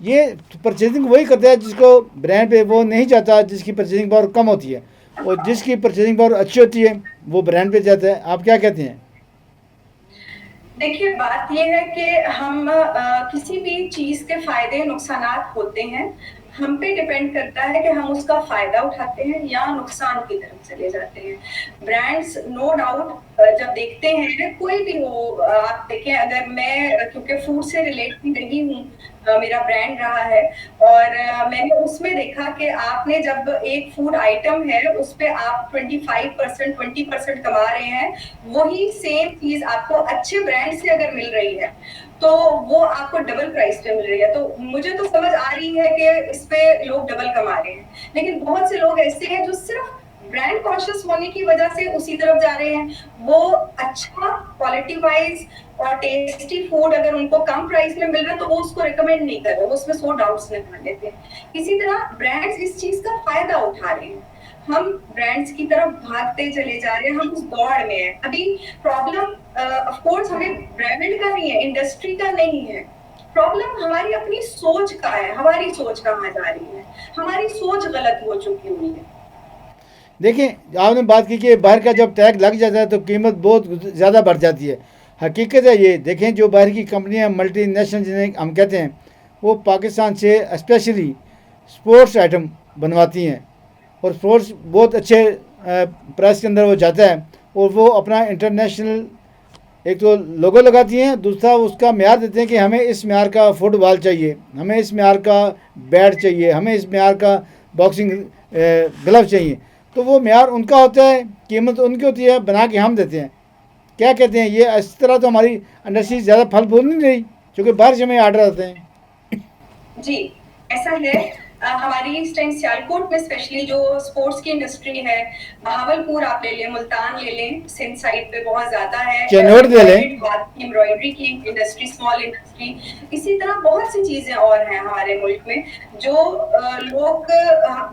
یہ پرچیزنگ وہی کرتا ہے جس کو برانڈ پہ وہ نہیں چاہتا، جس کی پرچیزنگ پاور کم ہوتی ہے، اور جس کی پرچیزنگ پاور اچھی ہوتی ہے وہ برانڈ پہ جاتا ہے. آپ کیا کہتے ہیں؟ دیکھیے بات یہ ہے کہ ہم کسی بھی چیز کے فائدے نقصانات ہوتے ہیں، ہم پہ ڈیپینڈ کرتا ہے کہ ہم اس کا فائدہ اٹھاتے ہیں یا نقصان کی طرف چلے جاتے ہیں. برانڈس نو ڈاؤٹ جب دیکھتے ہیں کوئی بھی ہو، آپ دیکھیں اگر میں کیونکہ فوڈ سے ریلیٹ بھی نہیں ہوں، میرا برانڈ رہا ہے اور میں نے اس میں دیکھا کہ آپ نے جب ایک فوڈ آئٹم ہے اس پہ آپ 25% 20% کما رہے ہیں، وہی سیم چیز آپ کو اچھے برانڈ سے اگر مل رہی ہے تو وہ آپ کو ڈبل پرائس پہ مل رہی ہے. تو مجھے تو سمجھ آ رہی ہے کہ اس پہ لوگ ڈبل کما رہے ہیں، لیکن بہت سے لوگ ایسے ہیں جو صرف برانڈ کانشیس ہونے کی وجہ سے اسی طرف جا رہے ہیں. وہ اچھا کوالٹی وائز اور ٹیسٹی فوڈ اگر ان کو کم پرائس میں مل رہا ہے تو وہ اس کو ریکمینڈ نہیں کر رہے، وہ اس میں 100 ڈاؤٹس نکال لیتے ہیں. اسی طرح برانڈز اس چیز کا فائدہ اٹھا رہے ہیں، ہم برانڈز کی طرف بھاگتے چلے جا رہے ہیں، ہم اس دوڑ میں ہیں. ابھی پرابلم آف کورس ہمیں برانڈ کا نہیں ہے، انڈسٹری کا نہیں ہے، پرابلم ہماری اپنی سوچ کا ہے. ہماری سوچ کہاں جا رہی ہے، ہماری سوچ غلط ہو چکی ہوئی ہے. دیکھیں آپ نے بات کی کہ باہر کا جب ٹیگ لگ جاتا ہے تو قیمت بہت زیادہ بڑھ جاتی ہے. حقیقت ہے یہ، دیکھیں جو باہر کی کمپنیاں ملٹی نیشنل جنہیں ہم کہتے ہیں، وہ پاکستان سے اسپیشلی سپورٹس آئٹم بنواتی ہیں، اور سپورٹس بہت اچھے پرائس کے اندر وہ جاتا ہے، اور وہ اپنا انٹرنیشنل ایک تو لوگو لگاتی ہیں، دوسرا اس کا معیار دیتے ہیں کہ ہمیں اس معیار کا فٹ بال چاہیے، ہمیں اس معیار کا بیٹ چاہیے، ہمیں اس معیار کا باکسنگ گلو چاہیے. تو وہ معیار ان کا ہوتا ہے، قیمت ان کی ہوتی ہے، بنا کے ہم دیتے ہیں. کیا کہتے ہیں، یہ اس طرح تو ہماری انڈسٹری زیادہ پھل پھول نہیں رہی، کیونکہ باہر سے ہمیں آرڈر آتے ہیں. جی ایسا ہے. ہماری اس ٹائم سیالکوٹ میں اسپیشلی جو اسپورٹس کی انڈسٹری ہے، بہاولپور آپ لے لیں، ملتان لے لیں، سندھ سائڈ پہ بہت زیادہ ہے. چینوٹ دے لیں. ایمبرائڈری کی انڈسٹری، اسمال انڈسٹری، اسی طرح بہت سی چیزیں اور ہیں ہمارے ملک میں جو لوگ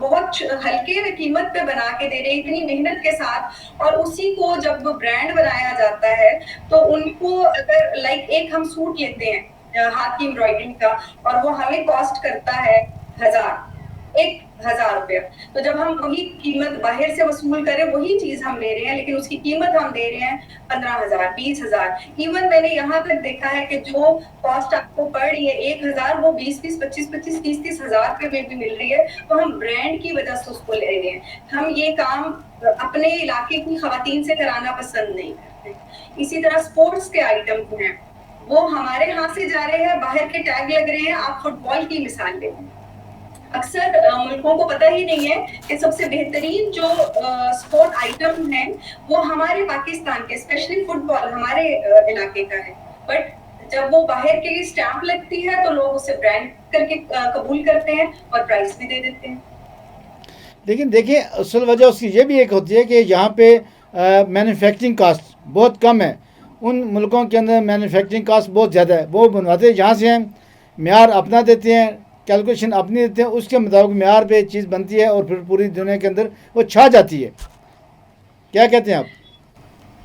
بہت ہلکے قیمت پہ بنا کے دے رہے ہیں اتنی محنت کے ساتھ، اور اسی کو جب برانڈ بنایا جاتا ہے تو ان کو اگر لائک ایک ہم سوٹ لیتے ہیں ہاتھ کی امبرائڈری کا اور وہ ہمیں کاسٹ کرتا ہے 1,000 روپیہ، تو جب ہم وہی قیمت باہر سے وصول کریں وہی چیز ہم لے رہے ہیں لیکن اس کی قیمت ہم دے رہے ہیں 15,000 20,000. ایون میں نے یہاں تک دیکھا ہے کہ جو کاسٹ آپ کو پڑ رہی ہے 1,000 وہ 20 25 25 30 ہزار روپے میں بھی مل رہی ہے. تو ہم برانڈ کی وجہ سے اس کو لے رہے ہیں. ہم یہ کام اپنے علاقے کی خواتین سے کرانا پسند نہیں کرتے. اسی طرح اسپورٹس کے آئٹم ہیں وہ ہمارے ہاں سے جا رہے ہیں، باہر کے ٹیگ لگ رہے ہیں. آپ فٹ بال کی مثال لیں، اکثر ملکوں کو پتہ ہی نہیں ہے کہ سب سے بہترین جو اسپورٹ آئٹم ہیں وہ ہمارے پاکستان کے اسپیشلی فٹ بال ہمارے علاقے کا ہے. بٹ جب وہ باہر کے لیے اسٹیمپ لگتی ہے تو لوگ اسے برانڈ کر کے قبول کرتے ہیں اور پرائز بھی دے دیتے ہیں. لیکن دیکھیں اصل وجہ اس کی یہ بھی ایک ہوتی ہے کہ یہاں پہ مینوفیکچرنگ کاسٹ بہت کم ہے. ان ملکوں کے اندر مینوفیکچرنگ کاسٹ بہت زیادہ ہے. وہ بنواتے ہیں جہاں سے ہیں، معیار اپنا دیتے ہیں، کیلکولیشن اپنی دیتے ہیں، اس کے مطابق معیار پہ چیز بنتی ہے اور پھر پوری دنیا کے اندر وہ چھا جاتی ہے. کیا کہتے ہیں آپ؟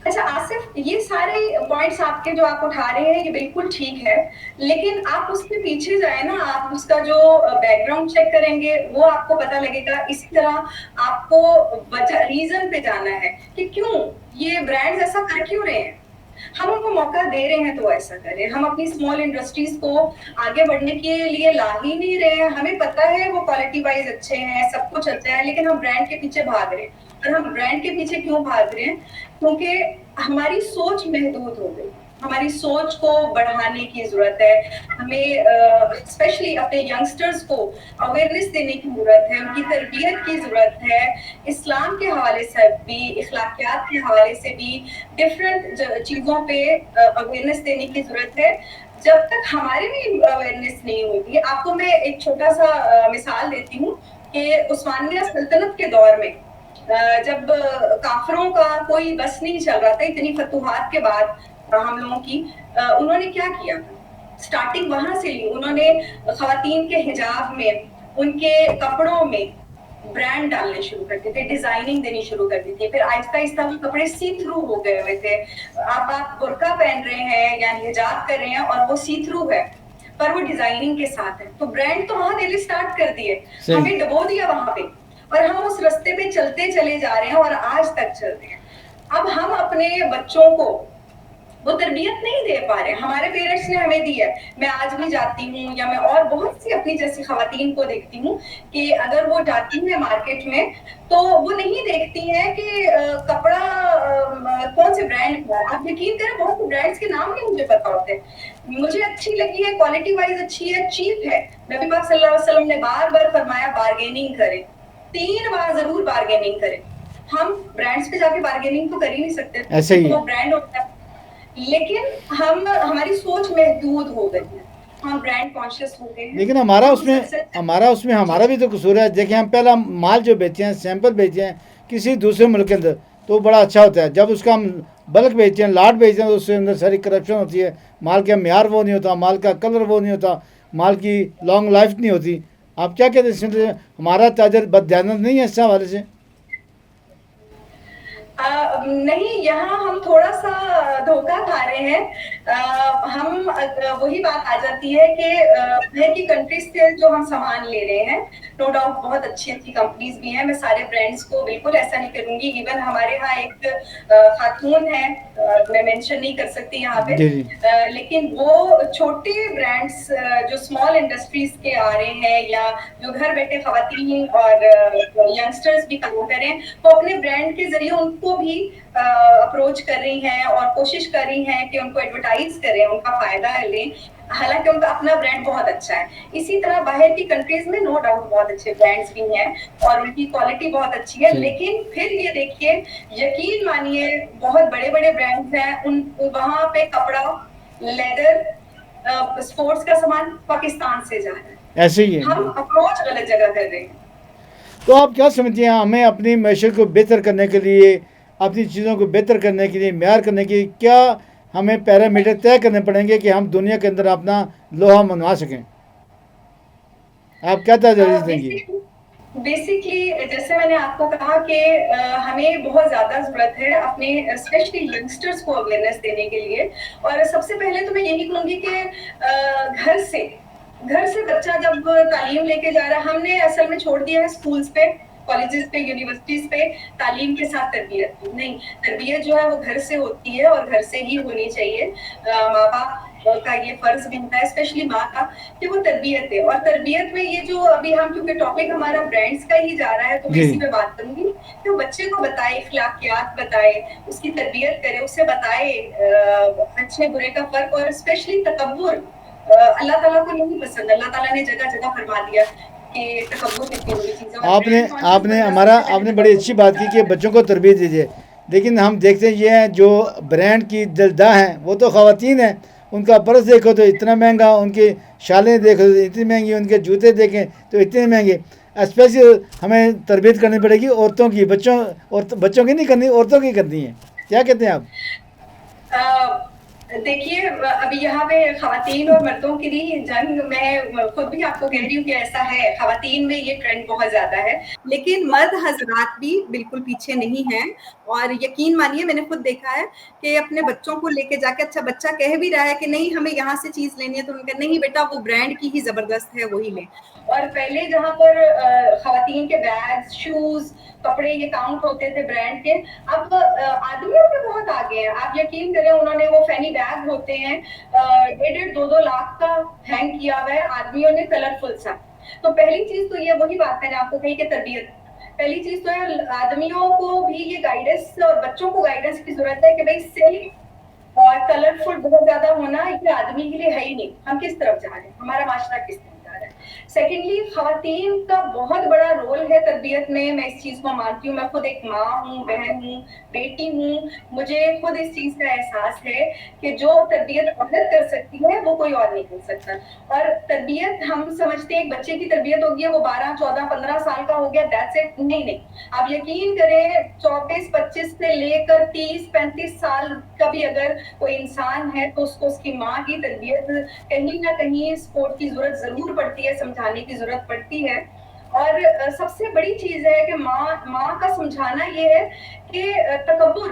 اچھا آصف، یہ سارے پوائنٹس آپ کے جو آپ اٹھا رہے ہیں یہ بالکل ٹھیک ہے، لیکن آپ اس کے پیچھے جائیں نا، آپ اس کا جو بیک گراؤنڈ چیک کریں گے وہ آپ کو پتہ لگے گا. اسی طرح آپ کو وجہ ریزن پہ جانا ہے کہ کیوں یہ برانڈز ایسا کر کیوں رہے ہیں. ہم ان کو موقع دے رہے ہیں تو ایسا کریں. ہم اپنی اسمال انڈسٹریز کو آگے بڑھنے کے لیے لا ہی نہیں رہے ہیں. ہمیں پتہ ہے وہ کوالٹی وائز اچھے ہیں، سب کچھ اچھا ہے، لیکن ہم برانڈ کے پیچھے بھاگ رہے ہیں. اور ہم برانڈ کے پیچھے کیوں بھاگ رہے ہیں؟ کیونکہ ہماری سوچ محدود ہو گئی. ہماری سوچ کو بڑھانے کی ضرورت ہے. ہمیں اسپیشلی اپنے ینگسٹرز کو اویئرنیس دینے کی ضرورت ہے، ان کی تربیت کی ضرورت ہے. اسلام کے حوالے سے بھی، اخلاقیات کے حوالے سے بھی ڈفرینٹ چیزوں پہ اویئرنیس دینے کی ضرورت ہے. جب تک ہمارے بھی اویئرنیس نہیں ہوگی، آپ کو میں ایک چھوٹا سا مثال دیتی ہوں کہ عثمانیہ سلطنت کے دور میں جب کافروں کا کوئی بس نہیں چل رہا تھا اتنی فتوحات کے بعد ہم لوگوں کی، انہوں نے کیا کیا تھا؟ سٹارٹنگ وہاں سے لی. انہوں نے خواتین کے حجاب میں، ان کے کپڑوں میں برانڈ ڈالنے شروع کر دیے تھے، ڈیزائننگ دینی شروع کر دی تھی. پھر آہستہ آہستہ وہ کپڑے سی تھرو ہو گئے ہوئے تھے. اب آپ برقع پہن رہے ہیں یا حجاب کر رہے ہیں اور وہ سی تھرو ہے. پر وہ ڈیزائننگ کے ساتھ ہے. تو برانڈ تو وہاں دینے اسٹارٹ کر دیے, صحیح. ہمیں ڈبو دیا وہاں پہ, اور ہم اس رستے پہ چلتے چلے جا رہے ہیں اور آج تک چل رہے ہیں. اب ہم اپنے بچوں کو وہ تربیت نہیں دے پا رہے. ہمارے پیرنٹس نے ہمیں دی ہے. میں آج بھی جاتی ہوں, یا میں اور بہت سی اپنی جیسی خواتین کو دیکھتی ہوں کہ اگر وہ جاتی ہیں مارکیٹ میں تو وہ نہیں دیکھتی ہیں کہ کپڑا کون سے برانڈ کا. آپ یقین کریں بہت سے برانڈس کے نام نہیں مجھے پتا ہوتے. مجھے اچھی لگی ہے, کوالٹی وائز اچھی ہے, چیپ ہے. نبی پاک صلی اللہ علیہ وسلم نے بار بار فرمایا بارگیننگ کریں, 3 بار ضرور بارگیننگ کریں. ہم برانڈس پہ جا کے بارگیننگ تو کر ہی نہیں سکتے, ایسے ہی ہے. وہ برانڈ ہوتا ہے. لیکن ہماری سوچ محدود ہو گئی ہے, ہم برانڈ کانشیس ہو گئے ہیں. لیکن ہمارا اس میں ہمارا بھی تو قصور ہے. دیکھیں ہم پہلا مال جو بیچے ہیں, سیمپل بیچے ہیں کسی دوسرے ملک کے اندر, تو بڑا اچھا ہوتا ہے. جب اس کا ہم بلک بیچتے ہیں, لاٹ بیچتے ہیں, تو اس کے اندر ساری کرپشن ہوتی ہے. مال کا معیار وہ نہیں ہوتا, مال کا کلر وہ نہیں ہوتا, مال کی لانگ لائف نہیں ہوتی. آپ کیا کہتے ہیں اس میں ہمارا تاجر بددیانت نہیں ہے اس حوالے سے؟ نہیں, یہاں ہم تھوڑا سا دھوکہ کھا رہے ہیں. ہم وہی بات آ جاتی ہے کہ باہر کی کنٹریز سے جو ہم سامان لے رہے ہیں, نو ڈاؤٹ بہت اچھی اچھی کمپنیز بھی ہیں. میں سارے برانڈس کو بالکل ایسا نہیں کروں گی. ایون ہمارے یہاں ایک خاتون ہے, میں مینشن نہیں کر سکتی یہاں پہ, لیکن وہ چھوٹے برانڈس جو اسمال انڈسٹریز کے آ رہے ہیں, یا جو گھر بیٹھے خواتین اور ینگسٹرز بھی کام کریں, وہ اپنے برانڈ کے ذریعے ان کو بھی اپروچ کر رہی ہیں اور کوشش کر رہی ہیں کہ ان کو ایڈورٹائز کریں, ان کا فائدہ لیں. حالانکہ ان کا اپنا برانڈ بہت اچھا ہے. اسی طرح باہر کی کنٹریز میں نو ڈاؤٹ بہت اچھے برانڈس بھی ہیں اور ان کی کوالٹی بہت اچھی ہے. لیکن پھر یہ دیکھیے, یقین مانیے بہت بڑے بڑے برانڈس ہیں, ان وہاں پہ کپڑا, لیدر, اسپورٹس کا سامان پاکستان سے جا رہا ہے. ایسے ہی ہے. ہم اپروچ غلط جگہ کر رہے ہیں. تو آپ کیا سمجھتے ہیں ہمیں اپنی معیشت کو بہتر کرنے کے لیے, اپنی چیزوں کو بہتر کرنے کے لیے, معیار کرنے کے لیے کیا ہمیں پیرامیٹر طے کرنے پڑیں گے کہ ہم دنیا کے اندر اپنا لوہا منوا سکیں؟ آپ کیا تجویز دیں گے؟ بیسکلی جیسے میں نے آپ کو کہا کہ ہمیں بہت زیادہ ضرورت ہے اپنے اسپیشلی ینگسٹرز کو اویئرنیس دینے کے لیے. اور سب سے پہلے تو میں یہی کہوں گی کہ گھر سے بچہ جب تعلیم لے کے جا رہا ہے, ہم نے اصل میں چھوڑ دیا ہے اسکولز پہ, کالجز پہ, یونیورسٹیز پہ تعلیم کے ساتھ تربیت. نہیں, تربیت جو ہے وہ گھر سے ہوتی ہے اور گھر سے ہی ہونی چاہیے. ماں باپ کا یہ فرض بنتا ہے, اسپیشلی ماں کا, کہ وہ تربیت دے. اور تربیت میں یہ جو ابھی ہم, کیونکہ ٹاپک ہمارا برانڈس کا ہی جا رہا ہے, تو میں اسی پہ بات کروں گی کہ وہ بچے کو بتائے, اخلاقیات بتائے, اس کی تربیت کرے, اسے بتائے اچھے برے کا فرق. اور اسپیشلی تکبر اللہ تعالیٰ کو نہیں پسند. اللہ تعالیٰ نے جگہ جگہ فرما دیا کہ تکبر کتنی بری چیز ہے. آپ نے بڑی اچھی بات کی کہ بچوں کو تربیت دیجیے. لیکن ہم دیکھتے یہ ہیں جو برانڈ کی دلداں ہیں وہ تو خواتین ہیں. ان کا پرس دیکھو تو اتنا مہنگا, ان کی شالیں دیکھو تو اتنی مہنگی, ان کے جوتے دیکھیں تو اتنے مہنگے. اسپیشل ہمیں تربیت کرنی پڑے گی عورتوں کی, بچوں کی نہیں کرنی, عورتوں کی کرنی ہے. کیا کہتے ہیں آپ؟ دیکھیے, ابھی یہاں پہ خواتین اور مردوں کی بھی جنگ, میں خود بھی آپ کو کہہ رہی ہوں کہ ایسا ہے, خواتین میں یہ ٹرینڈ بہت زیادہ ہے, لیکن مرد حضرات بھی بالکل پیچھے نہیں ہیں. اور یقین مانیے میں نے خود دیکھا ہے کہ اپنے بچوں کو لے کے جا کے, اچھا بچہ کہہ بھی رہا ہے کہ نہیں ہمیں یہاں سے چیز لینی ہے, تو ان کا نہیں بیٹا وہ برانڈ کی ہی زبردست ہے وہی لیں. اور پہلے جہاں پر خواتین کے بیگز, شوز, کپڑے یہ کاؤنٹ ہوتے تھے برانڈ کے, اب آدمیوں کے بہت آگے ہیں. آپ یقین کریں, انہوں نے وہ فینی بیگ ہوتے ہیں 1.5-2 لاکھ کا ہینگ کیا ہوا ہے, آدمیوں نے کلرفل سا. تو پہلی چیز تو یہ وہی بات ہے نے آپ کو کہی کہ تربیت. پہلی چیز تو ہے آدمیوں کو بھی یہ گائیڈنس اور بچوں کو گائیڈنس کی ضرورت ہے کہ بھائی سیف اور کلرفل بہت زیادہ ہونا یہ آدمی کے لیے ہے ہی نہیں. ہم کس طرف جا رہے ہیں, ہمارا معاشرہ کس طرف جا رہا ہے. سیکنڈلی, خواتین کا بہت بڑا رول ہے تربیت میں. میں اس چیز کو مانتی ہوں, میں خود ایک ماں ہوں, بہن ہوں, بیٹی ہوں. مجھے خود اس چیز کا احساس ہے کہ جو تربیت عورت کر سکتی ہے وہ کوئی اور نہیں کر سکتا. اور تربیت ہم سمجھتے ہیں ایک بچے کی تربیت ہوگی ہے وہ 12, 14, 15 سال کا ہو گیا, دیٹس اٹ. نہیں, آپ یقین کریں 24, 25 سے لے کر 30, 35 سال کا بھی اگر کوئی انسان ہے تو اس کو اس کی ماں کی تربیت کہیں نہ کہیں سپورٹ کی ضرورت ضرور پڑتی ہے, سمجھانے کی ضرورت پڑتی ہے. اور سب سے بڑی چیز ہے کہ ماں کا سمجھانا یہ ہے کہ تکبر